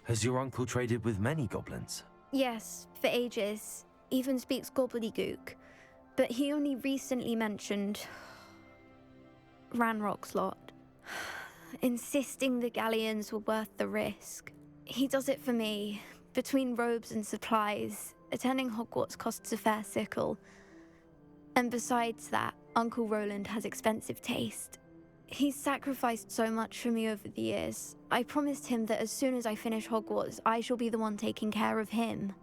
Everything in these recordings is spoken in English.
Has your uncle traded with many goblins? Yes, for ages. Even speaks gobbledygook. But he only recently mentioned Ranrock's lot, insisting the galleons were worth the risk. He does it for me. Between robes and supplies, attending Hogwarts costs a fair sickle. And besides that, Uncle Roland has expensive taste. He's sacrificed so much for me over the years. I promised him that as soon as I finish Hogwarts, I shall be the one taking care of him.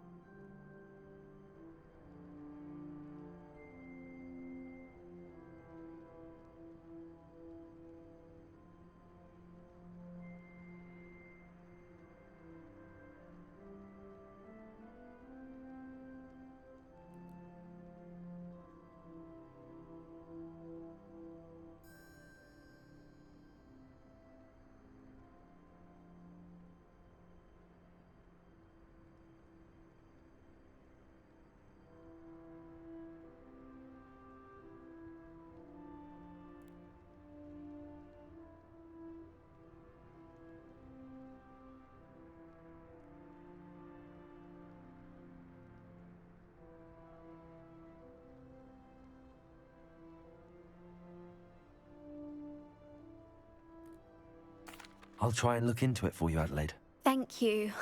I'll try and look into it for you, Adelaide. Thank you.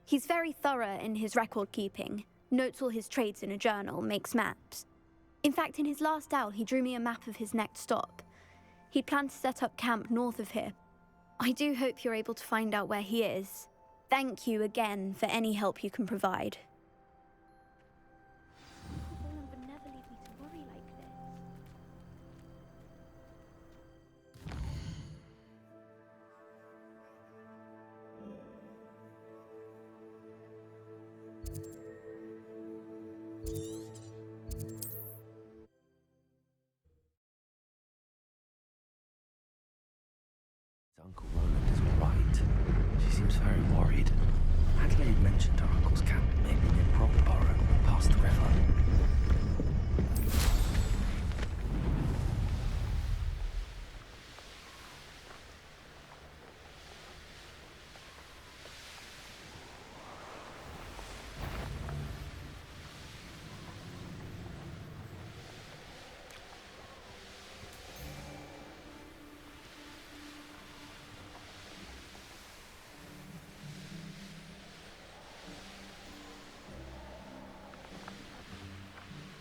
He's very thorough in his record keeping, notes all his trades in a journal, makes maps. In fact, in his last owl, he drew me a map of his next stop. He'd planned to set up camp north of here. I do hope you're able to find out where he is. Thank you again for any help you can provide. Roland would never leave me to worry like this. Uncle Roland is right. She seems very worried. Adelaide mentioned her uncle's camp may be near Brockborough, past the river.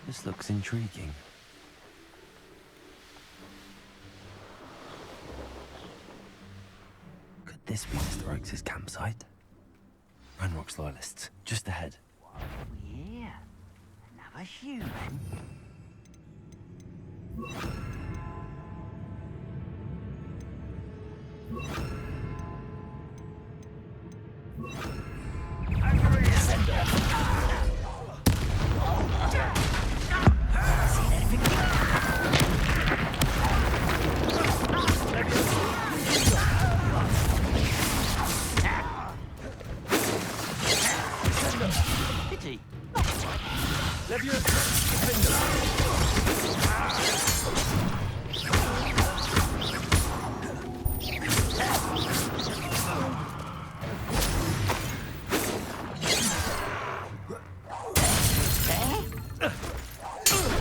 This looks intriguing. Could this be Mr. Oakes' campsite? Ranrock's loyalists, just ahead. What have we here? Another human? Over here! Pity.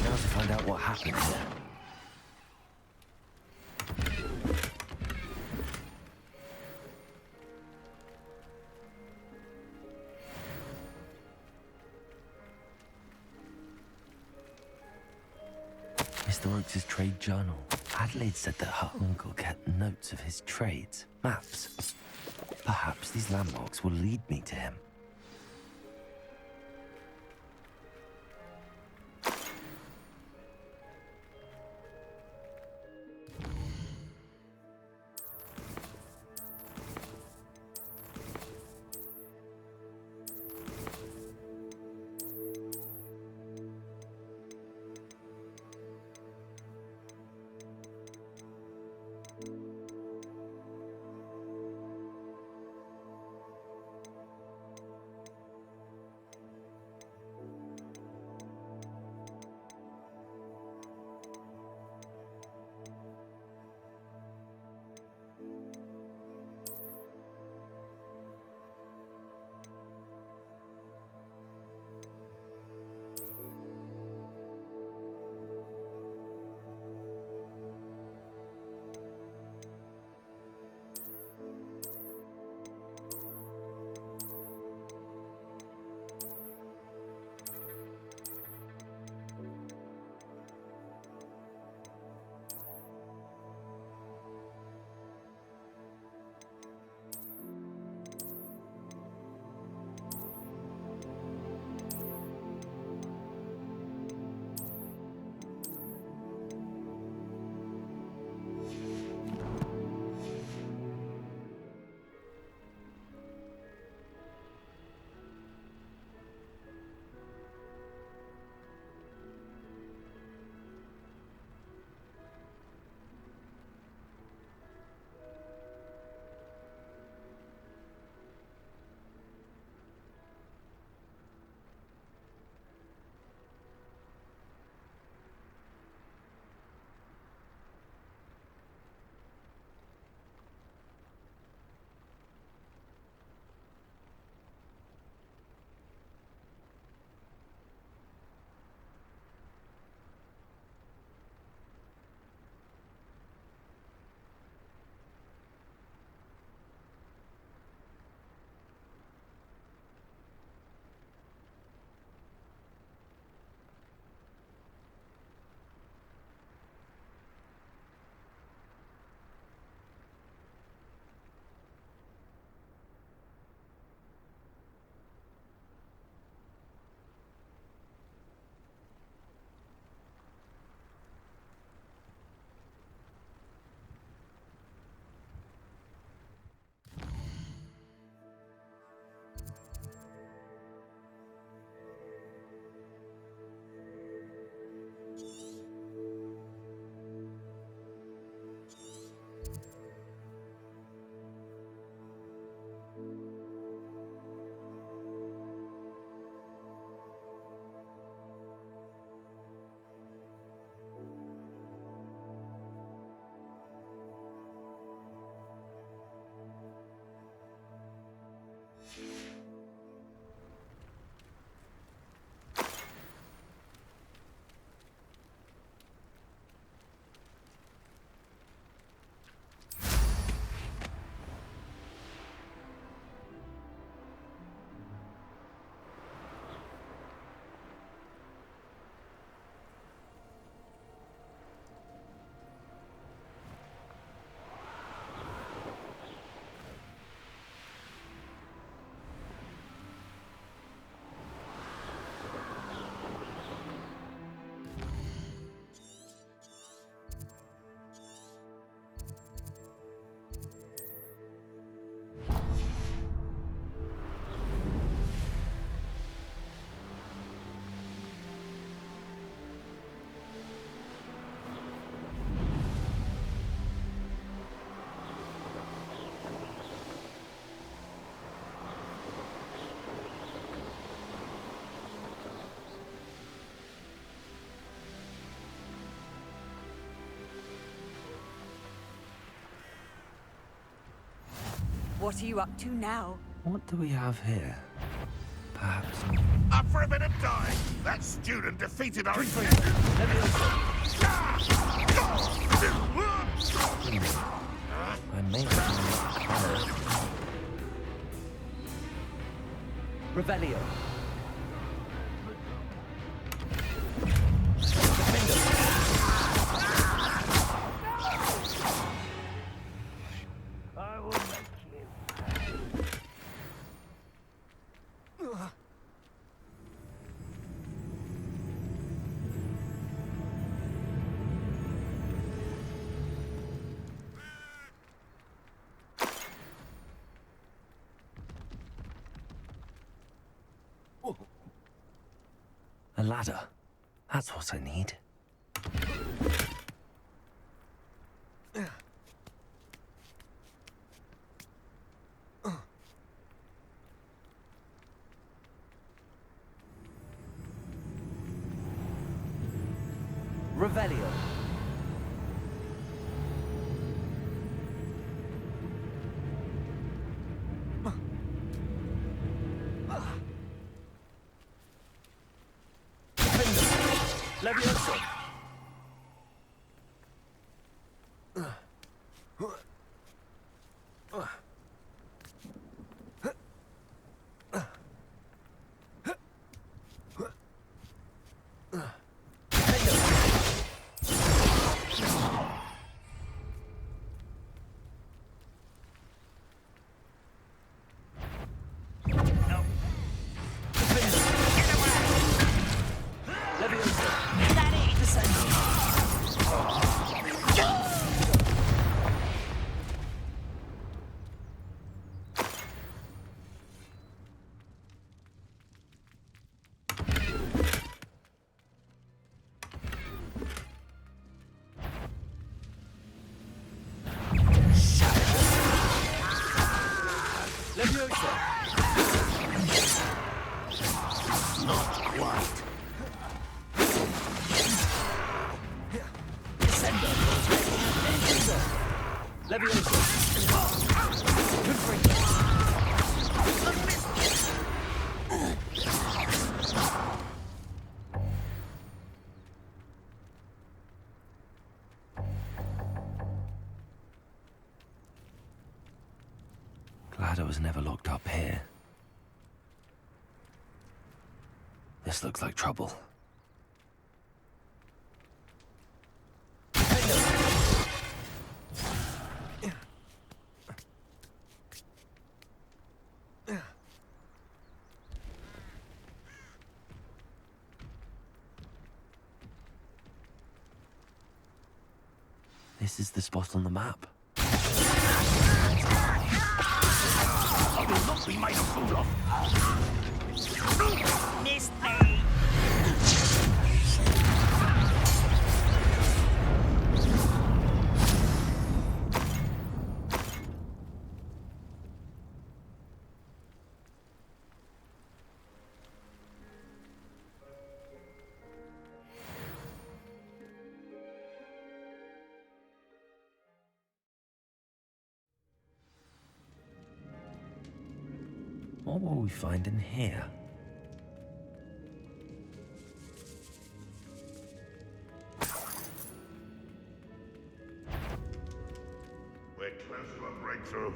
Now to find out what happened here. Mr. Oakes' trade journal. Adelaide said that her uncle kept notes of his trades, maps. Perhaps these landmarks will lead me to him. What are you up to now? What do we have here? Perhaps... Up for a bit of dying. That student defeated our... I may have... Revelio. I will make you. A ladder. That's what I need. Revelio. Levioso. Glad I was never locked up here. This looks like trouble. This is the spot on the map. I will not be made a fool of. Missed me. What will we find in here? We're close to a breakthrough.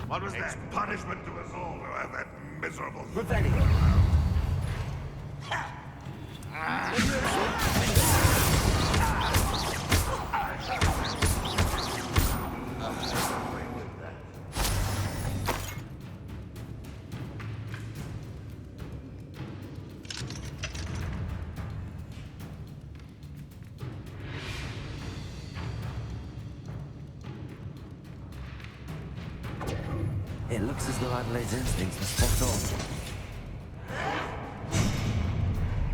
What was that? Punishment to us all to have that miserable... Revelio. It looks as though Adelaide's instincts were spot on.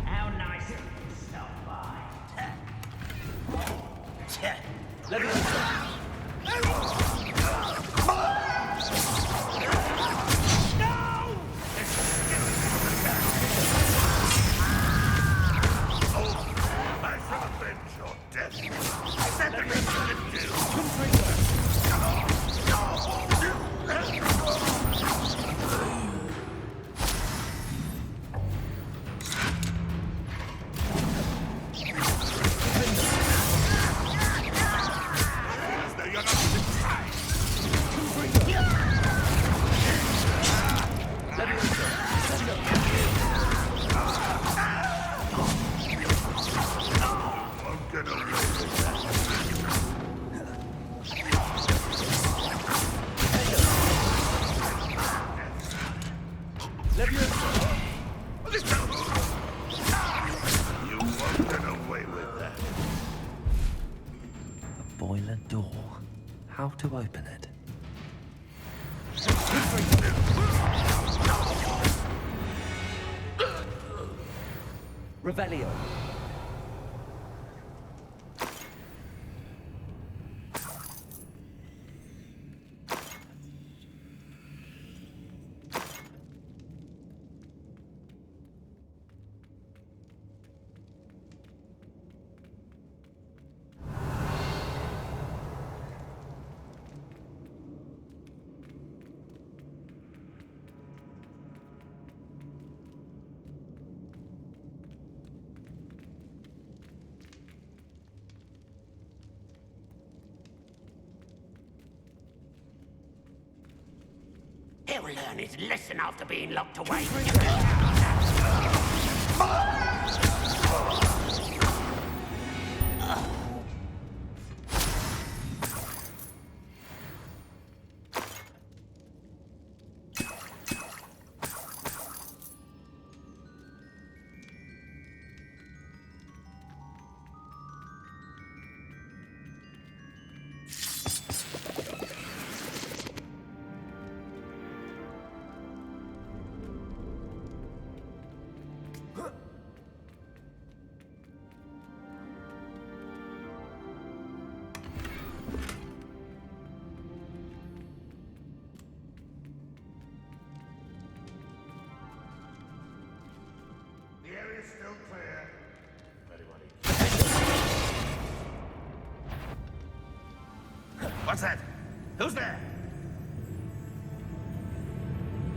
How nice of you to stop by. I shall avenge your death. Is that the best you can do? Leviosa! You won't get away with that. A boiler door. How to open it? Revelio. He'll learn his lesson after being locked away. The area's still clear. Anybody? What's that? Who's there?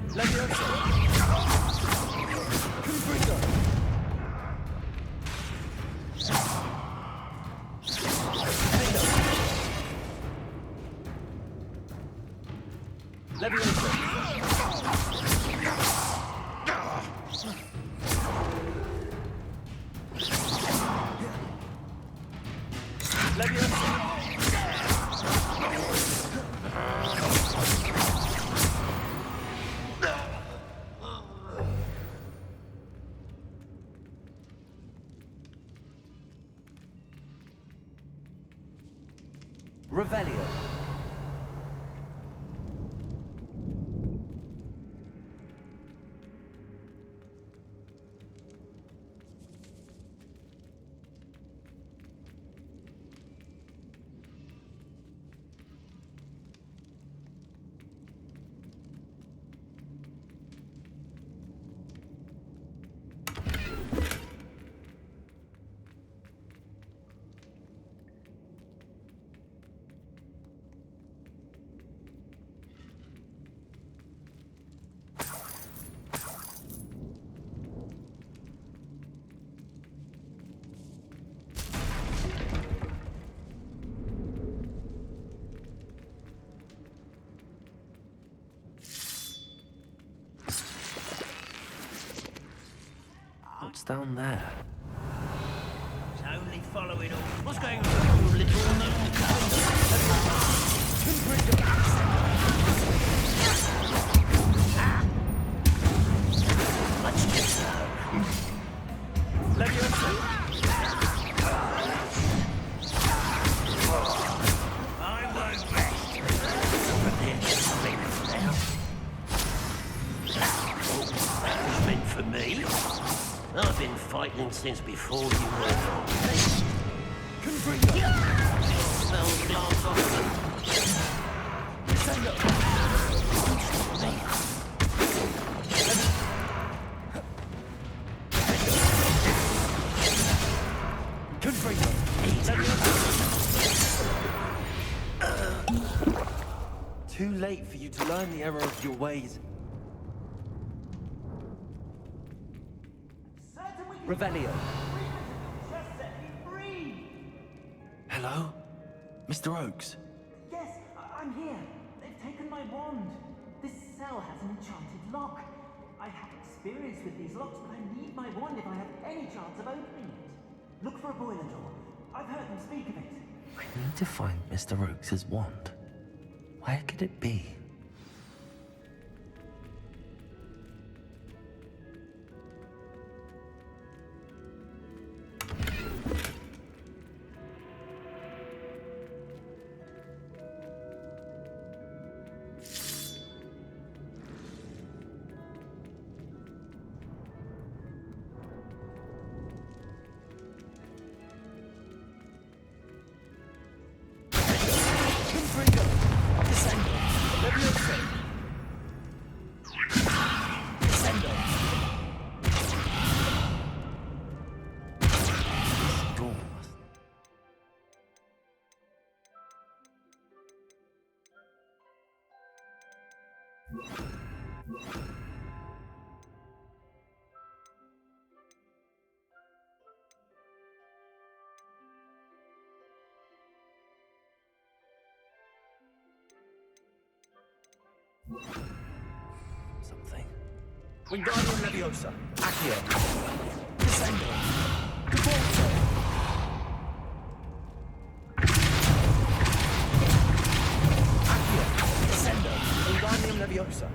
Leviosa! Confringo! Leviosa! Revelio. What's down there? It's only following all. What's going on, little Let's get her. Leviosa! I won't rest. Prepare to sleep now. That was meant for me. I've been fighting since before you were born. Confringo! Smells glass off. Stand up! Confringo! Too late for you to learn the error of your ways. Revelio. Hello? Mr. Oakes? Yes, I'm here. They've taken my wand. This cell has an enchanted lock. I have experience with these locks, but I need my wand if I have any chance of opening it. Look for a boiler door. I've heard them speak of it. I need to find Mr. Oakes' wand. Where could it be? Something. Wingardium Leviosa. Accio. Descendo. Devolto. Accio. Descendo. Wingardium Leviosa.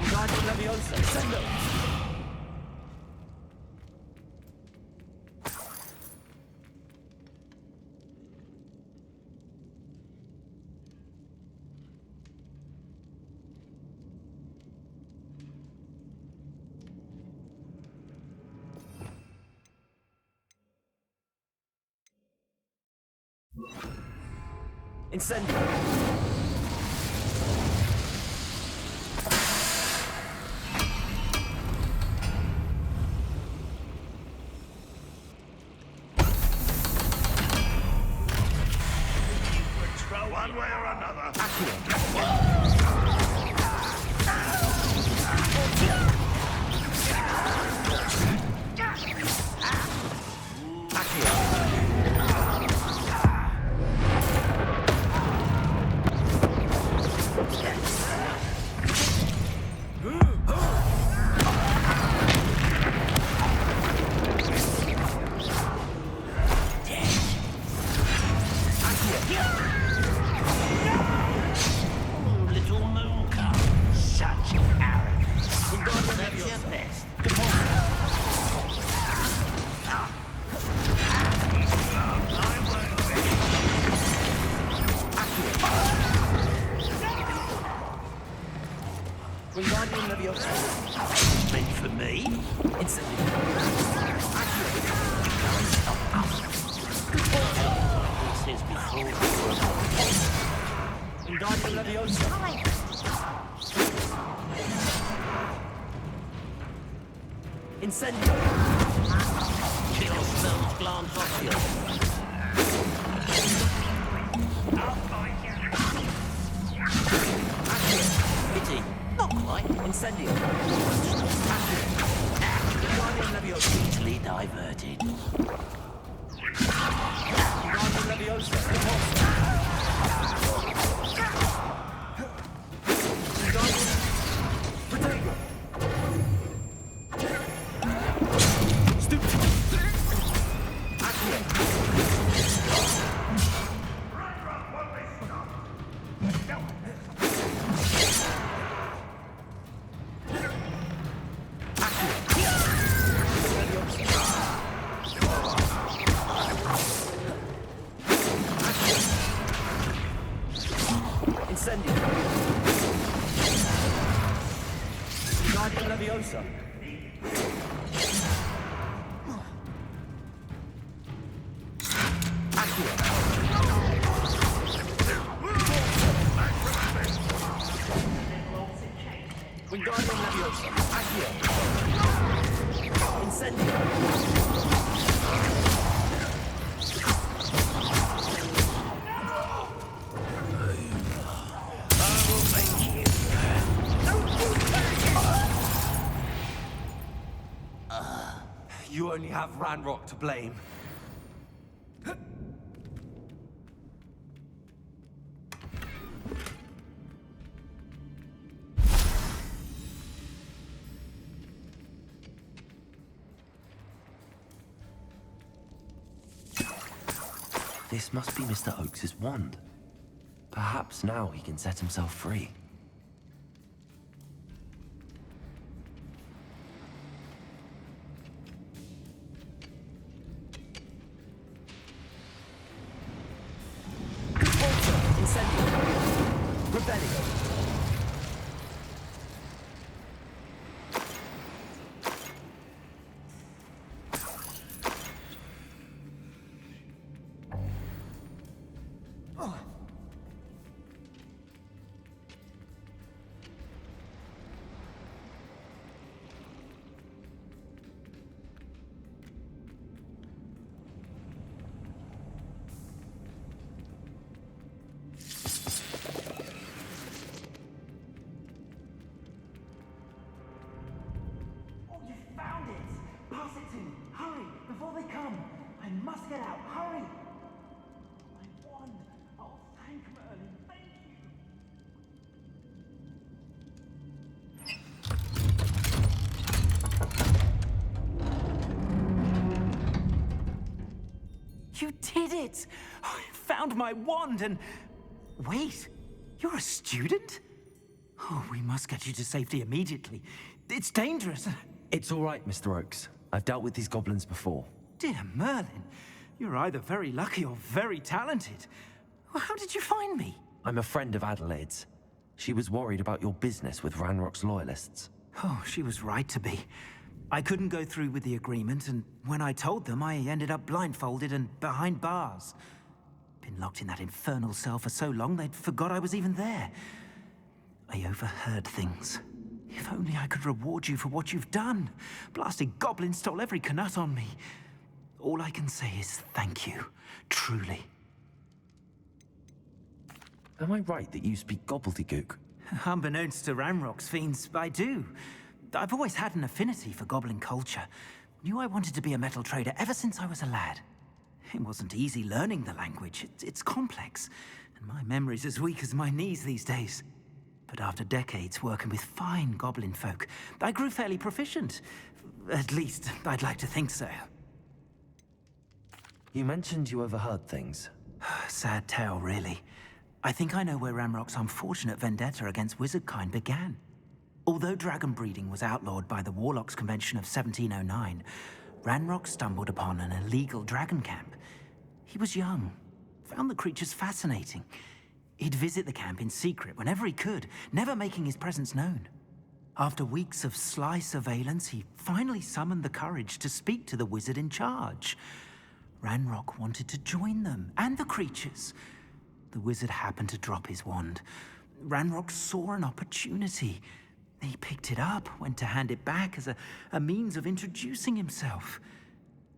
Wingardium Leviosa. Descendo. Incendio. One way or another. Little moon cub. Such arrogance. That's your best. Wingardium Leviosa. Meant for me? Incendio. Accio. Wingardium Leviosa. Incendio. Chill smells glance off you. Pity. Not quite. Incendio. Wingardium Leviosa. Easily diverted. Wingardium Leviosa. Protego. Stupid. Accio. Incendio. Wingardium Leviosa. Accio. Wingardium Leviosa. Accio. Incendio. You only have Ranrock to blame. This must be Mr. Oakes's wand. Perhaps now he can set himself free. Incendio. Rebellion. Oh, you found it! Pass it to me! Hurry! Before they come! I must get out! Hurry! My wand! Oh, thank Merlin! Thank you! You did it! I found my wand and... Wait, you're a student? Oh, we must get you to safety immediately. It's dangerous. It's all right, Mr. Oakes. I've dealt with these goblins before. Dear Merlin, you're either very lucky or very talented. Well, how did you find me? I'm a friend of Adelaide's. She was worried about your business with Ranrock's loyalists. Oh, she was right to be. I couldn't go through with the agreement, and when I told them, I ended up blindfolded and behind bars. Been locked in that infernal cell for so long, they'd forgot I was even there. I overheard things. If only I could reward you for what you've done. Blasted goblin stole every Knut on me. All I can say is thank you, truly. Am I right that you speak gobbledygook? Unbeknownst to Ranrock's fiends, I do. I've always had an affinity for goblin culture. Knew I wanted to be a metal trader ever since I was a lad. It wasn't easy learning the language. It's complex, and my memory's as weak as my knees these days. But after decades working with fine goblin folk, I grew fairly proficient. At least, I'd like to think so. You mentioned you overheard things. Sad tale, really. I think I know where Ranrock's unfortunate vendetta against wizardkind began. Although dragon breeding was outlawed by the Warlocks Convention of 1709, Ranrock stumbled upon an illegal dragon camp. He was young, found the creatures fascinating. He'd visit the camp in secret whenever he could, never making his presence known. After weeks of sly surveillance, he finally summoned the courage to speak to the wizard in charge. Ranrock wanted to join them, and the creatures. The wizard happened to drop his wand. Ranrock saw an opportunity. He picked it up, went to hand it back as a means of introducing himself.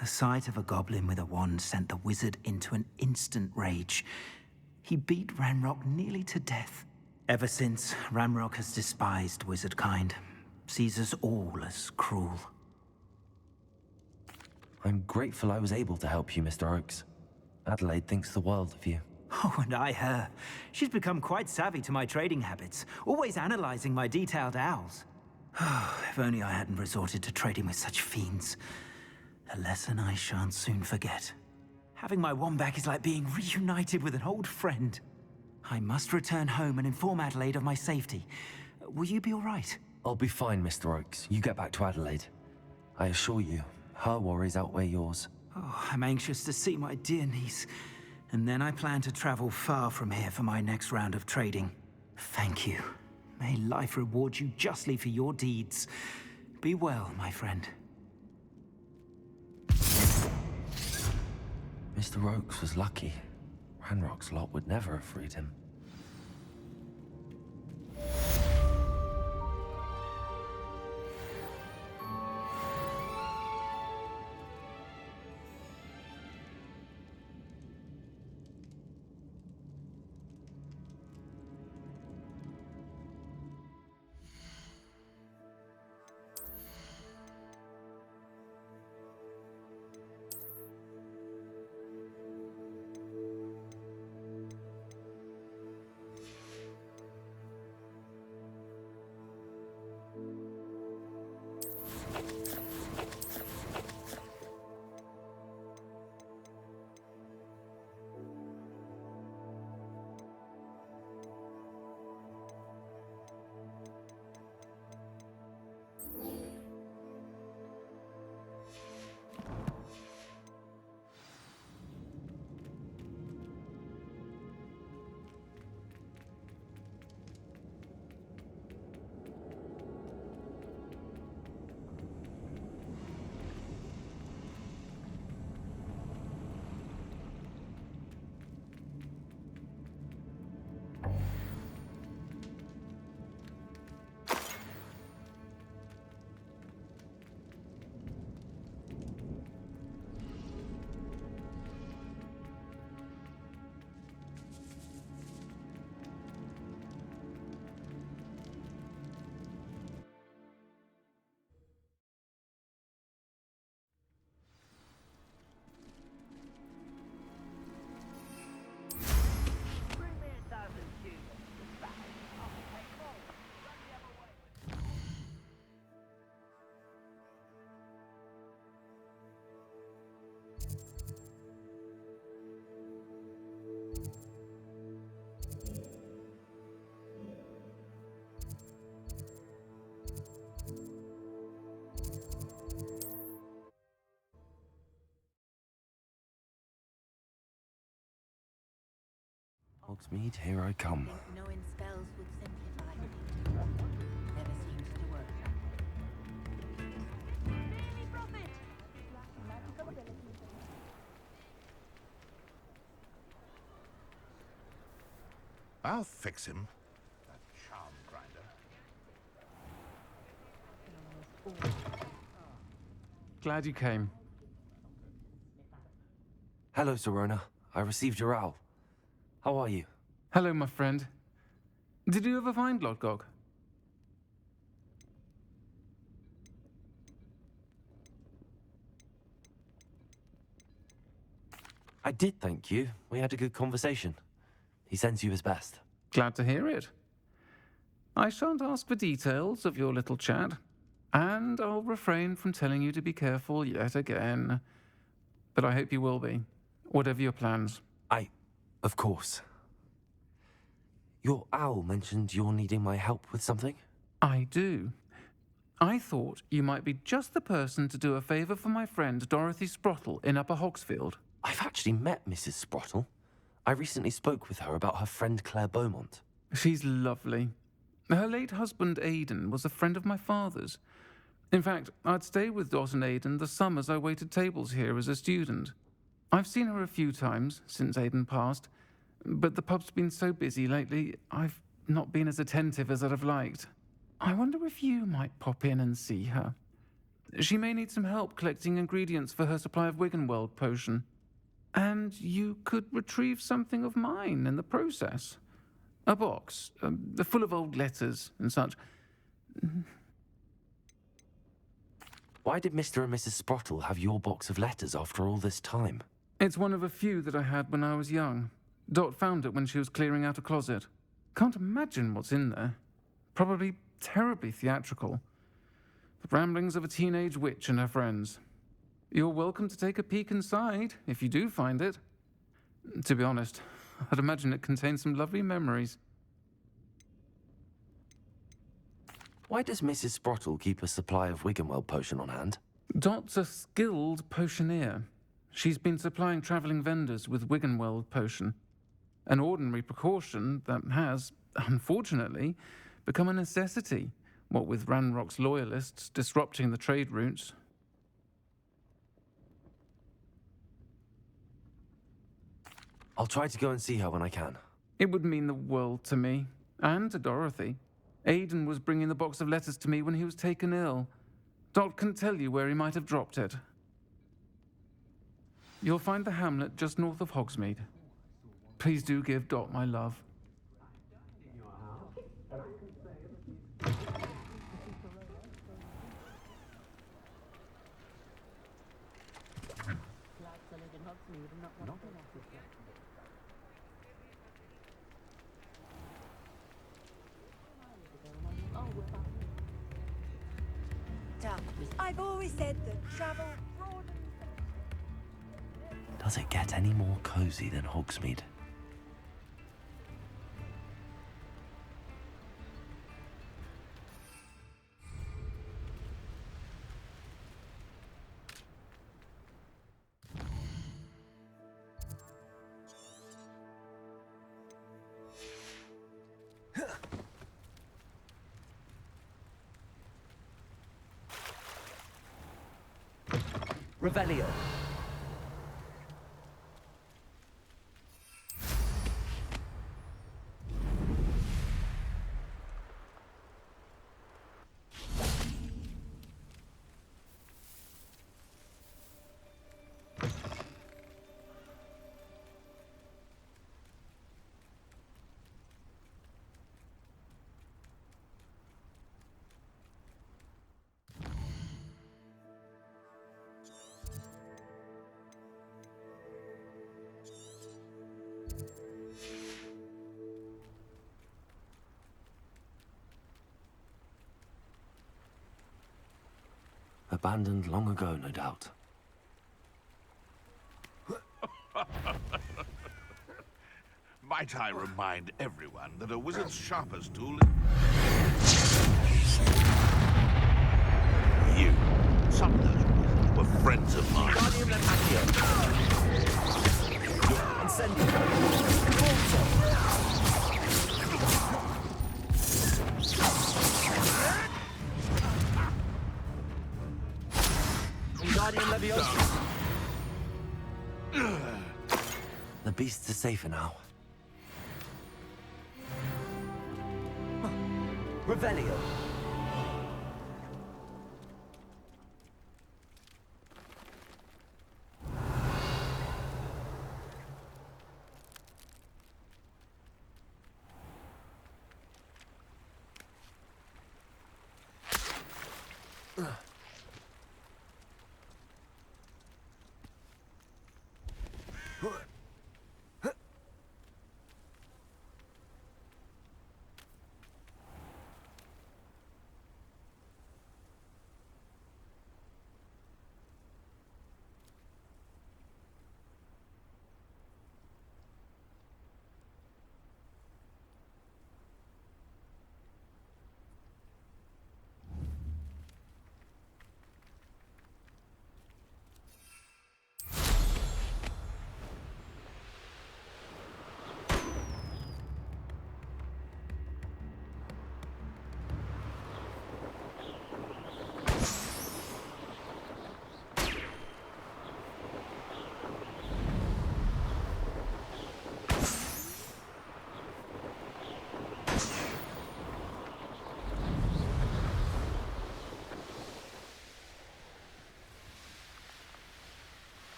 The sight of a goblin with a wand sent the wizard into an instant rage. He beat Ranrock nearly to death. Ever since, Ranrock has despised wizard kind, sees us all as cruel. I'm grateful I was able to help you, Mr. Oakes. Adelaide thinks the world of you. Oh, and I her. She's become quite savvy to my trading habits, always analyzing my detailed owls. If only I hadn't resorted to trading with such fiends. A lesson I shan't soon forget. Having my wand back is like being reunited with an old friend. I must return home and inform Adelaide of my safety. Will you be all right? I'll be fine, Mr. Oakes. You get back to Adelaide. I assure you, her worries outweigh yours. Oh, I'm anxious to see my dear niece. And then I plan to travel far from here for my next round of trading. Thank you. May life reward you justly for your deeds. Be well, my friend. Mr. Oakes was lucky. Ranrock's lot would never have freed him. Hogsmeade, here I come. Knowing spells would simplify things. Never seems to work. I'll fix him. That charm grinder. Glad you came. Hello, Serona. I received your owl. How are you? Hello, my friend. Did you ever find Lodgok? I did, thank you. We had a good conversation. He sends you his best. Glad to hear it. I shan't ask for details of your little chat, and I'll refrain from telling you to be careful yet again. But I hope you will be, whatever your plans. Of course. Your owl mentioned you're needing my help with something? I do. I thought you might be just the person to do a favour for my friend Dorothy Sprottle in Upper Hogsfield. I've actually met Mrs. Sprottle. I recently spoke with her about her friend Claire Beaumont. She's lovely. Her late husband Aidan was a friend of my father's. In fact, I'd stayed with Dot and Aidan the summers I waited tables here as a student. I've seen her a few times since Aidan passed, but the pub's been so busy lately, I've not been as attentive as I'd have liked. I wonder if you might pop in and see her. She may need some help collecting ingredients for her supply of Wiggenweld potion. And you could retrieve something of mine in the process. A box, full of old letters and such. Why did Mr. and Mrs. Sprottle have your box of letters after all this time? It's one of a few that I had when I was young. Dot found it when she was clearing out a closet. Can't imagine what's in there. Probably terribly theatrical. The ramblings of a teenage witch and her friends. You're welcome to take a peek inside, if you do find it. To be honest, I'd imagine it contains some lovely memories. Why does Mrs. Sprottle keep a supply of Wiggenweld potion on hand? Dot's a skilled potioneer. She's been supplying travelling vendors with Wiggenweld potion. An ordinary precaution that has, unfortunately, become a necessity, what with Ranrock's loyalists disrupting the trade routes. I'll try to go and see her when I can. It would mean the world to me, and to Dorothy. Aidan was bringing the box of letters to me when he was taken ill. Dot can tell you where he might have dropped it. You'll find the hamlet just north of Hogsmeade. Please do give Dot my love. I've always said that travel broadens. Does it get any more cozy than Hogsmeade? Revelio. Abandoned long ago, no doubt. Might I remind everyone that a wizard's sharpest tool You. Some of those wizards were friends of mine. The beasts are safer now. Revelio.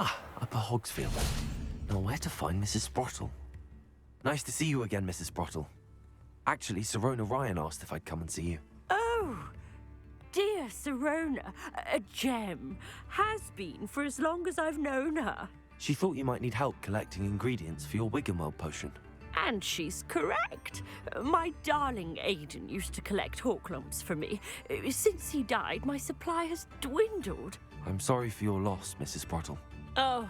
Up at Hogsfield. Now where to find Mrs. Sprottle? Nice to see you again, Mrs. Sprottle. Actually, Sirona Ryan asked if I'd come and see you. Oh, dear Sirona, a gem. Has been for as long as I've known her. She thought you might need help collecting ingredients for your Wiggenweld potion. And she's correct. My darling Aidan used to collect Horklumps for me. Since he died, my supply has dwindled. I'm sorry for your loss, Mrs. Sprottle. Oh,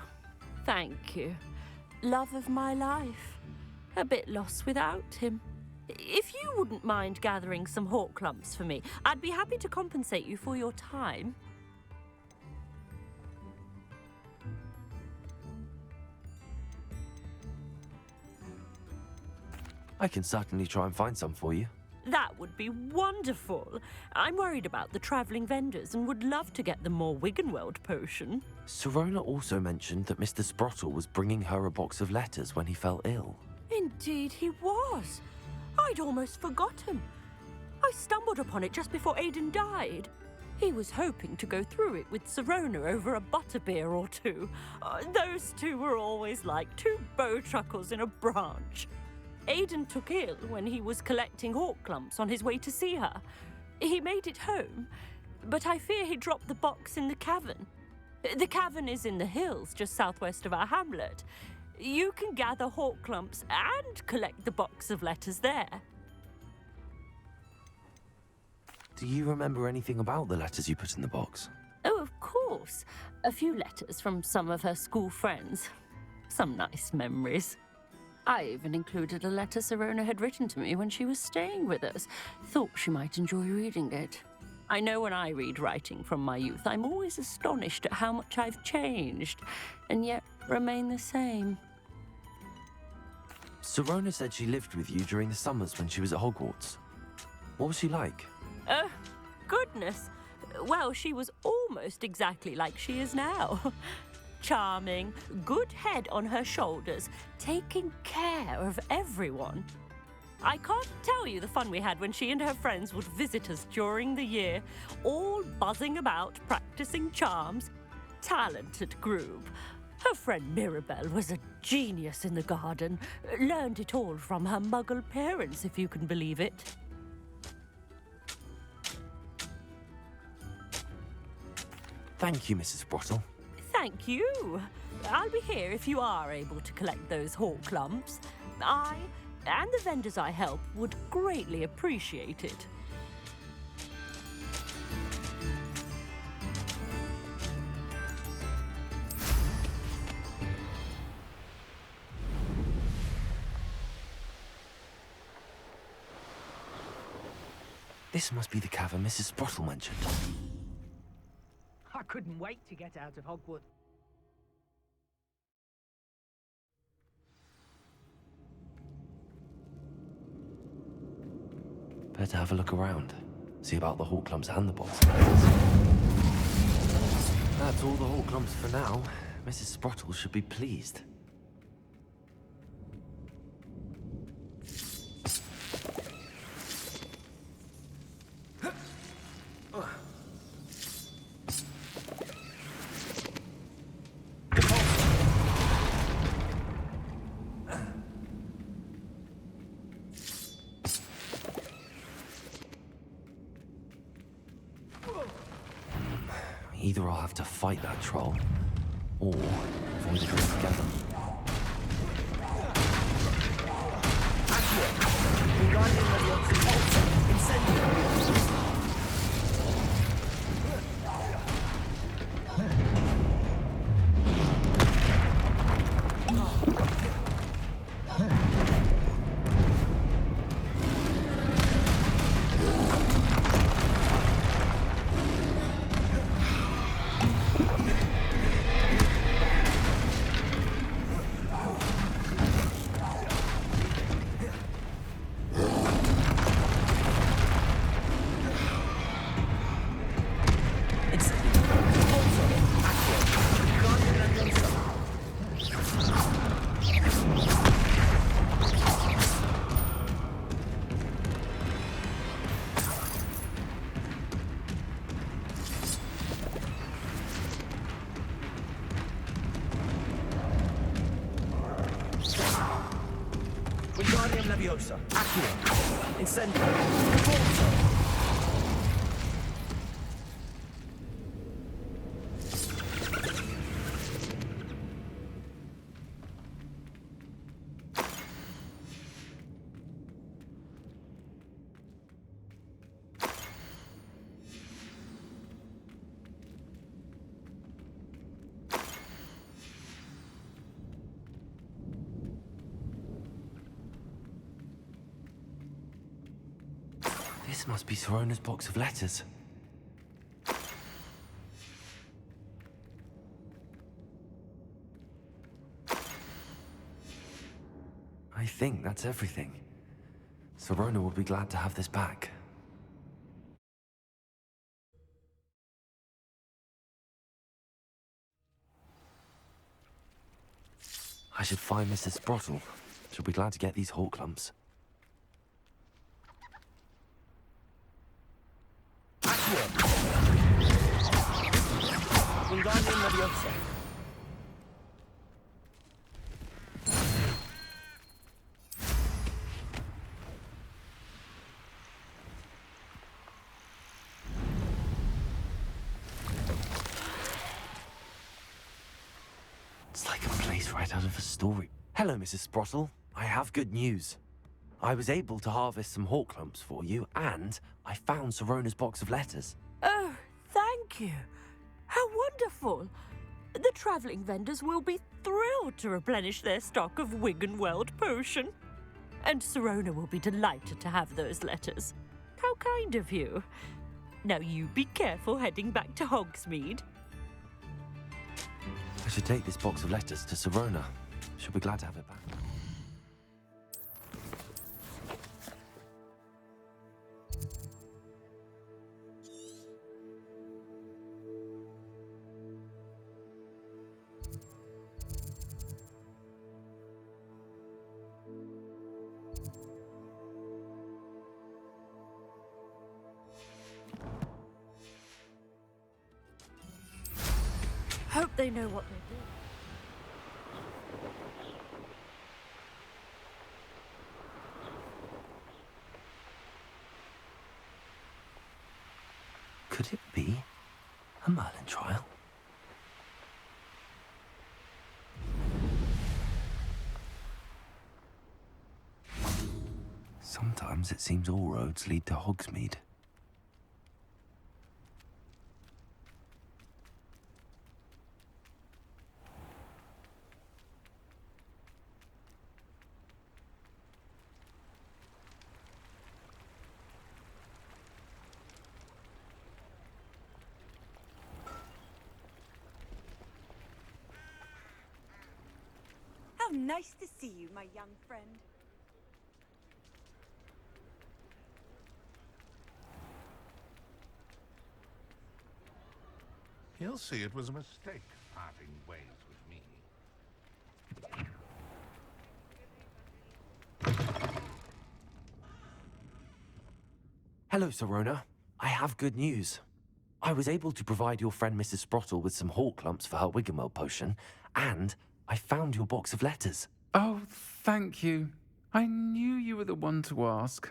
thank you. Love of my life. A bit lost without him. If you wouldn't mind gathering some Horklumps for me, I'd be happy to compensate you for your time. I can certainly try and find some for you. That would be wonderful. I'm worried about the travelling vendors and would love to get them more Wiggenweld potion. Sirona also mentioned that Mr. Sprottle was bringing her a box of letters when he fell ill. Indeed he was. I'd almost forgotten. I stumbled upon it just before Aidan died. He was hoping to go through it with Sirona over a butterbeer or two. Those two were always like two bowtruckles in a branch. Aidan took ill when he was collecting Horklumps on his way to see her. He made it home, but I fear he dropped the box in the cavern. The cavern is in the hills just southwest of our hamlet. You can gather Horklumps and collect the box of letters there. Do you remember anything about the letters you put in the box? Oh, of course. A few letters from some of her school friends. Some nice memories. I even included a letter Sirona had written to me when she was staying with us. Thought she might enjoy reading it. I know when I read writing from my youth, I'm always astonished at how much I've changed, and yet remain the same. Sirona said she lived with you during the summers when she was at Hogwarts. What was she like? Goodness. Well, she was almost exactly like she is now. Charming, good head on her shoulders, taking care of everyone. I can't tell you the fun we had when she and her friends would visit us during the year, all buzzing about, practicing charms. Talented group. Her friend Mirabelle was a genius in the garden. Learned it all from her muggle parents, if you can believe it. Thank you, Mrs. Sprottle. Thank you. I'll be here if you are able to collect those Horklumps. I and the vendors I help would greatly appreciate it. This must be the cavern Mrs. Sprottle mentioned. I couldn't wait to get out of Hogwarts. Better have a look around. See about the Horklumps and the box. That's all the Horklumps for now. Mrs. Sprottle should be pleased. Either I'll have to fight that troll, or avoid it altogether. Leviosa. Accio. Incendio. Forza. This must be Sirona's box of letters. I think that's everything. Sirona will be glad to have this back. I should find Mr. Sprottle. She'll be glad to get these Hawk lumps. Wingardium Leviosa. It's like a place right out of a story. Hello, Mrs. Sprottle. I have good news. I was able to harvest some Hawk lumps for you, and I found Sirona's box of letters. Oh, thank you. How wonderful. The travelling vendors will be thrilled to replenish their stock of Wiggenweld potion. And Sirona will be delighted to have those letters. How kind of you. Now you be careful heading back to Hogsmeade. I should take this box of letters to Sirona. She'll be glad to have it back. Hope they know what they're doing. Could it be a Merlin trial? Sometimes it seems all roads lead to Hogsmeade. How nice to see you, my young friend. He'll see it was a mistake, parting ways with me. Hello, Sirona. I have good news. I was able to provide your friend Mrs. Sprottle with some Hawk lumps for her Wiggenweld potion, and I found your box of letters. Oh, thank you. I knew you were the one to ask.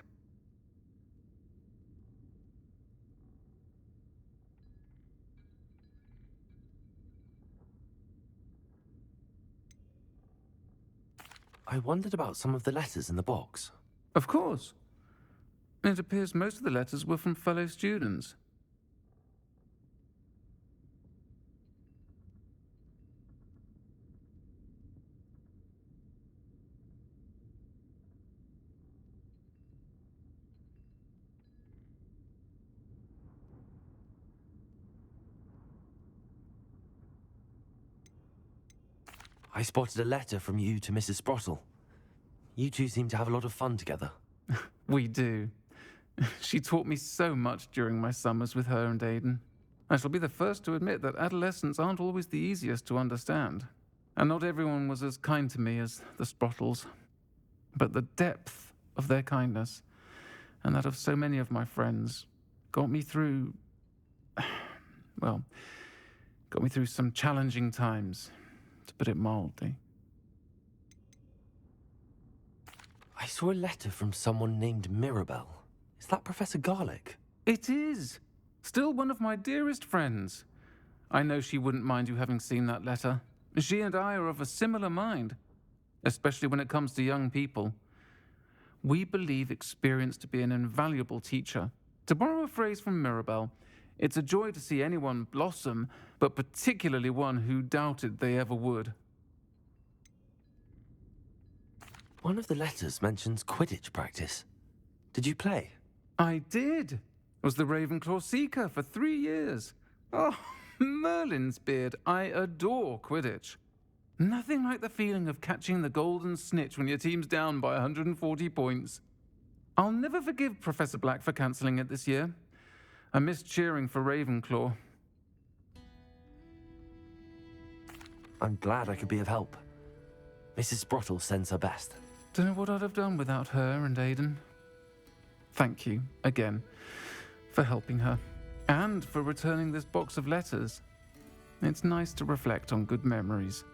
I wondered about some of the letters in the box. Of course. It appears most of the letters were from fellow students. I spotted a letter from you to Mrs. Sprottle. You two seem to have a lot of fun together. We do. She taught me so much during my summers with her and Aidan. I shall be the first to admit that adolescents aren't always the easiest to understand. And not everyone was as kind to me as the Sprottles. But the depth of their kindness, and that of so many of my friends, got me through... well, got me through some challenging times, to put it mildly. I saw a letter from someone named Mirabelle. Is that Professor Garlick? It is. Still one of my dearest friends. I know she wouldn't mind you having seen that letter. She and I are of a similar mind, especially when it comes to young people. We believe experience to be an invaluable teacher. To borrow a phrase from Mirabelle, it's a joy to see anyone blossom, but particularly one who doubted they ever would. One of the letters mentions Quidditch practice. Did you play? I did. Was the Ravenclaw Seeker for 3 years. Oh, Merlin's beard, I adore Quidditch. Nothing like the feeling of catching the golden snitch when your team's down by 140 points. I'll never forgive Professor Black for cancelling it this year. I missed cheering for Ravenclaw. I'm glad I could be of help. Mrs. Sprottle sends her best. Don't know what I'd have done without her and Aidan. Thank you, again, for helping her, and for returning this box of letters. It's nice to reflect on good memories.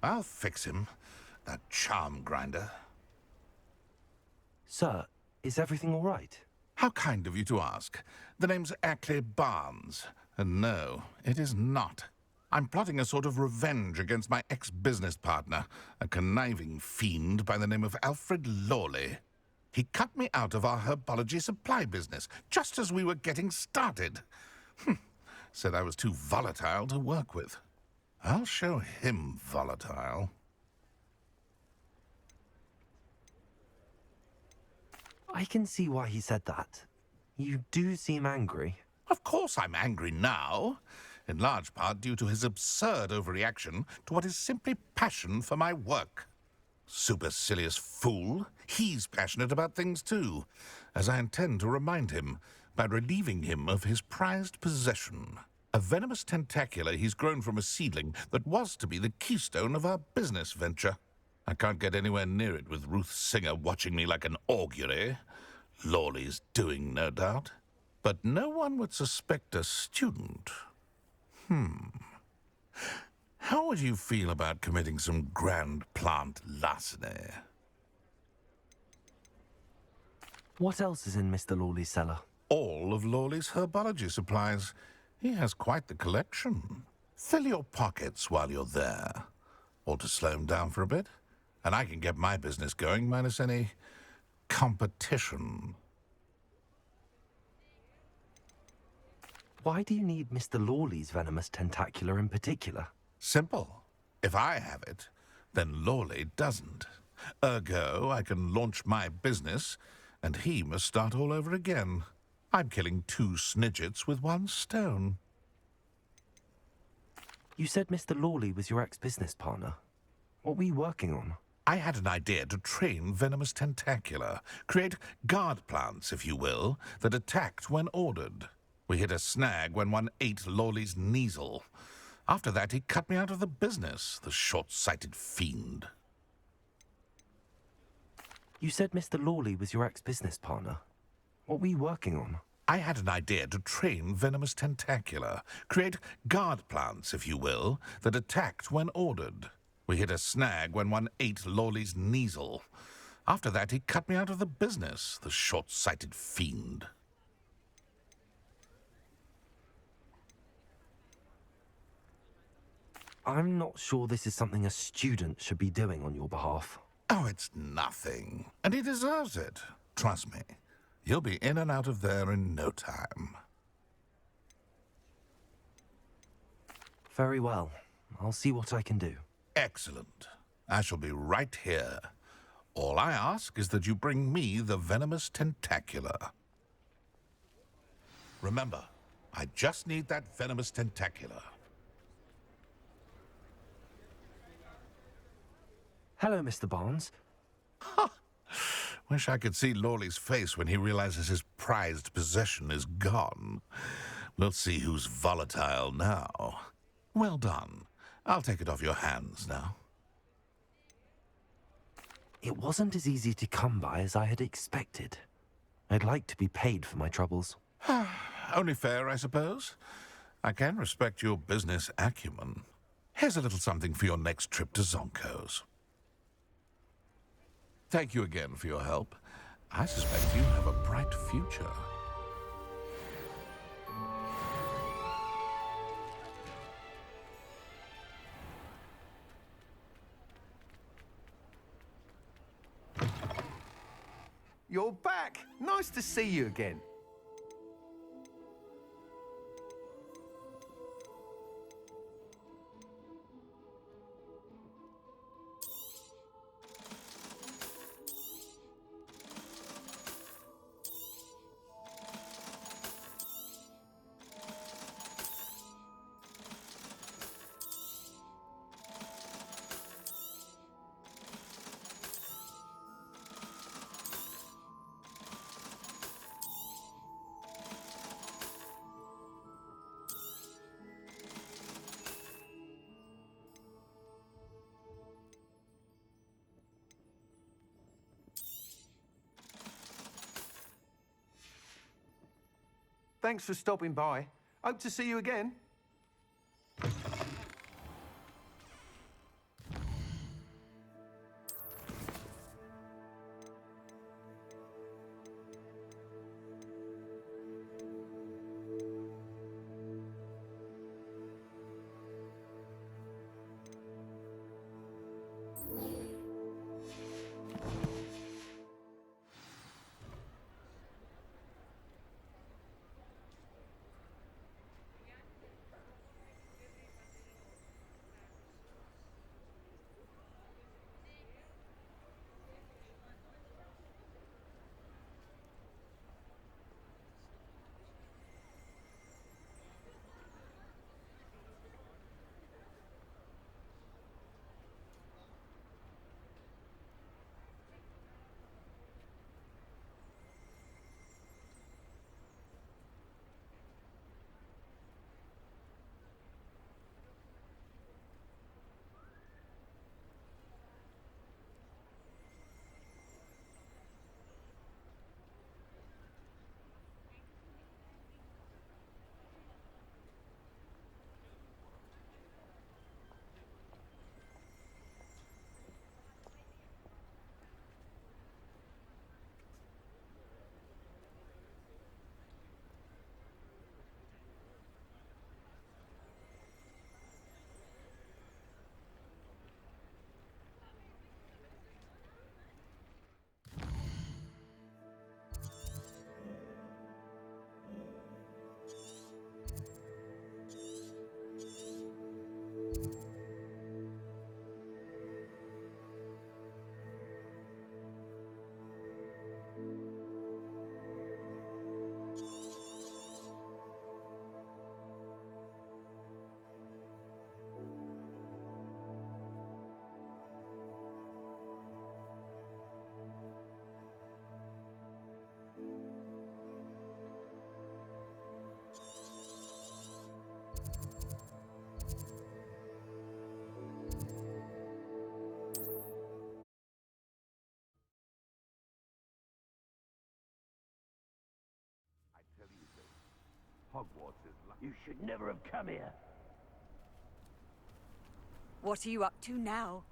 I'll fix him, that charm grinder. Sir, is everything all right? How kind of you to ask. The name's Ackley Barnes. And no, it is not. I'm plotting a sort of revenge against my ex-business partner, a conniving fiend by the name of Alfred Lawley. He cut me out of our herbology supply business, just as we were getting started. Said I was too volatile to work with. I'll show him volatile. I can see why he said that. You do seem angry. Of course I'm angry now, in large part due to his absurd overreaction to what is simply passion for my work. Supercilious fool, he's passionate about things too, as I intend to remind him by relieving him of his prized possession. A venomous tentacula he's grown from a seedling that was to be the keystone of our business venture. I can't get anywhere near it with Ruth Singer watching me like an augury. Lawley's doing, no doubt. But no one would suspect a student. How would you feel about committing some grand plant larceny? What else is in Mr. Lawley's cellar? All of Lawley's herbology supplies. He has quite the collection. Fill your pockets while you're there. Or to slow him down for a bit. And I can get my business going minus any competition. Why do you need Mr. Lawley's venomous tentacula in particular? Simple. If I have it, then Lawley doesn't. Ergo, I can launch my business, and he must start all over again. I'm killing 2 snidgets with 1 stone. You said Mr. Lawley was your ex-business partner. What were you working on? I had an idea to train venomous tentacula, create guard plants, if you will, that attacked when ordered. We hit a snag when one ate Lawley's Kneasel. After that, he cut me out of the business, the short-sighted fiend. You said Mr. Lawley was your ex-business partner. What were you working on? I had an idea to train venomous tentacula, create guard plants, if you will, that attacked when ordered. We hit a snag when one ate Lawley's Kneasel. After that, he cut me out of the business, the short-sighted fiend. I'm not sure this is something a student should be doing on your behalf. Oh, it's nothing. And he deserves it. Trust me. You'll be in and out of there in no time. Very well. I'll see what I can do. Excellent. I shall be right here. All I ask is that you bring me the venomous tentacula. Remember, I just need that venomous tentacula. Hello, Mr. Barnes. Wish I could see Lawley's face when he realizes his prized possession is gone. We'll see who's volatile now. Well done. I'll take it off your hands now. It wasn't as easy to come by as I had expected. I'd like to be paid for my troubles. Only fair, I suppose. I can respect your business acumen. Here's a little something for your next trip to Zonko's. Thank you again for your help. I suspect you have a bright future. You're back! Nice to see you again. Thanks for stopping by. Hope to see you again. Hogwarts is like... You should never have come here. What are you up to now?